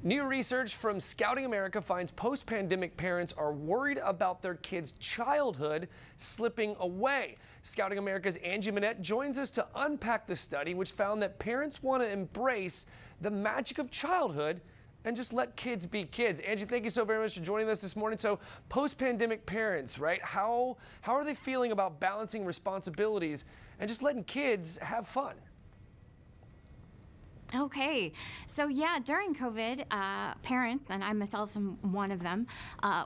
New research from Scouting America finds post-pandemic parents are worried about their kids' childhood slipping away. Scouting America's Angie Minette joins us to unpack the study, which found that parents want to embrace the magic of childhood and just let kids be kids. Angie, thank you so very much for joining us this morning. So post-pandemic parents, right? How are they feeling about balancing responsibilities and just letting kids have fun? Okay, so yeah, during COVID, parents, and I myself am one of them,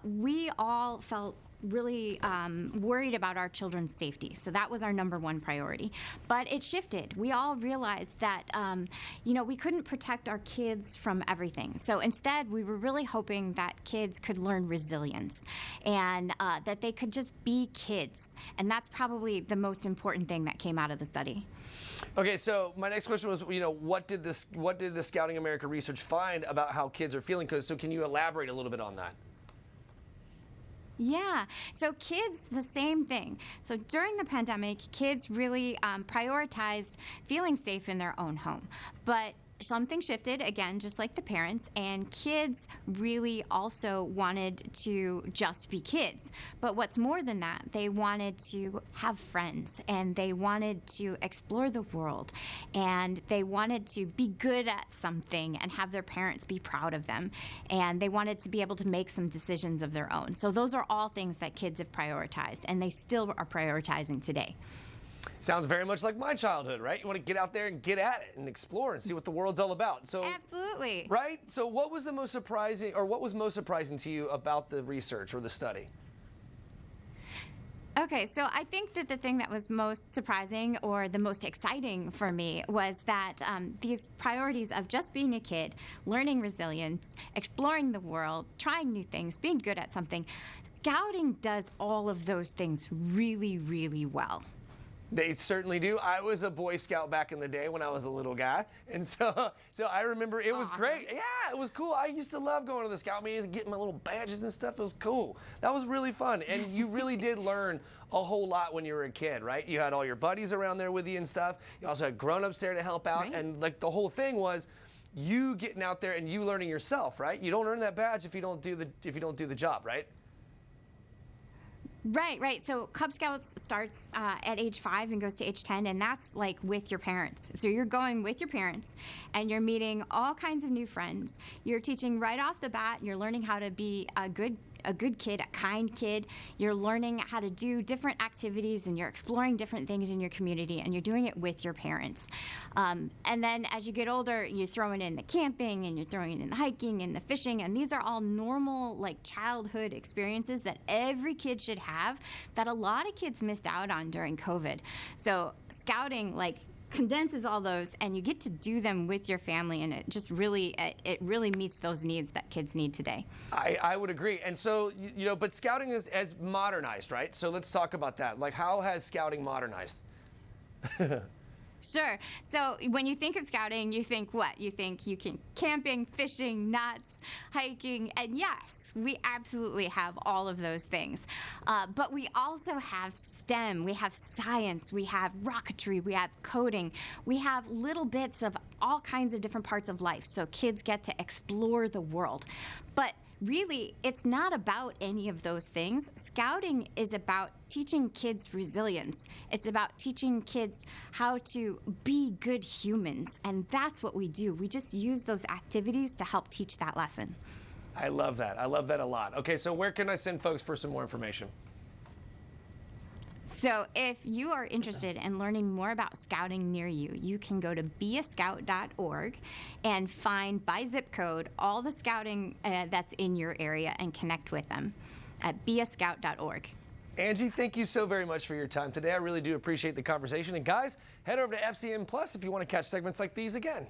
we all felt really worried about our children's safety. So that was our number one priority. But it shifted. We all realized that, we couldn't protect our kids from everything. So instead, we were really hoping that kids could learn resilience and that they could just be kids. And that's probably the most important thing that came out of the study. Okay, so my next question was, what did the Scouting America research find about how kids are feeling? So can you elaborate a little bit on that? Yeah, so kids, the same thing. So during the pandemic, kids really prioritized feeling safe in their own home. But something shifted, again, just like the parents, and kids really also wanted to just be kids. But what's more than that, they wanted to have friends, and they wanted to explore the world, and they wanted to be good at something and have their parents be proud of them, and they wanted to be able to make some decisions of their own. So those are all things that kids have prioritized, and they still are prioritizing today. Sounds very much like my childhood, right? You want to get out there and get at it and explore and see what the world's all about. So absolutely. Right? So what was most surprising to you about the research or the study? Okay, so I think that the thing that was most surprising or the most exciting for me was that these priorities of just being a kid, learning resilience, exploring the world, trying new things, being good at something, Scouting does all of those things really, really well. They certainly do. I was a Boy Scout back in the day when I was a little guy. And so I remember it was great. Yeah, it was cool. I used to love going to the Scout meetings and getting my little badges and stuff. It was cool. That was really fun. And you really did learn a whole lot when you were a kid, right? You had all your buddies around there with you and stuff. You also had grown-ups there to help out. Right. And like the whole thing was you getting out there and you learning yourself, right? You don't earn that badge if you don't do the job, right? Right. So Cub Scouts starts at age 5 and goes to age 10, and that's like with your parents. So you're going with your parents, and you're meeting all kinds of new friends. You're teaching right off the bat. You're learning how to be a good kid, a kind kid. You're learning how to do different activities, and you're exploring different things in your community, and you're doing it with your parents. And then as you get older, you're throwing in the camping, and you're throwing in the hiking and the fishing, and these are all normal like childhood experiences that every kid should have that a lot of kids missed out on during COVID. So Scouting condenses all those, and you get to do them with your family, and it really meets those needs that kids need today. I would agree. And so, but Scouting has modernized, right? So let's talk about that. Like, how has Scouting modernized? Sure. So when you think of Scouting, you think what? You think you can camping, fishing, nuts, hiking, and yes, we absolutely have all of those things. But we also have STEM, we have science, we have rocketry, we have coding, we have little bits of all kinds of different parts of life, so kids get to explore the world. But really, it's not about any of those things. Scouting is about teaching kids resilience. It's about teaching kids how to be good humans, and that's what we do. We just use those activities to help teach that lesson. I love that. I love that a lot. Okay, so where can I send folks for some more information? So if you are interested in learning more about Scouting near you, you can go to beascout.org and find by zip code all the Scouting that's in your area and connect with them at beascout.org. Angie, thank you so very much for your time today. I really do appreciate the conversation. And guys, head over to FCN Plus if you want to catch segments like these again.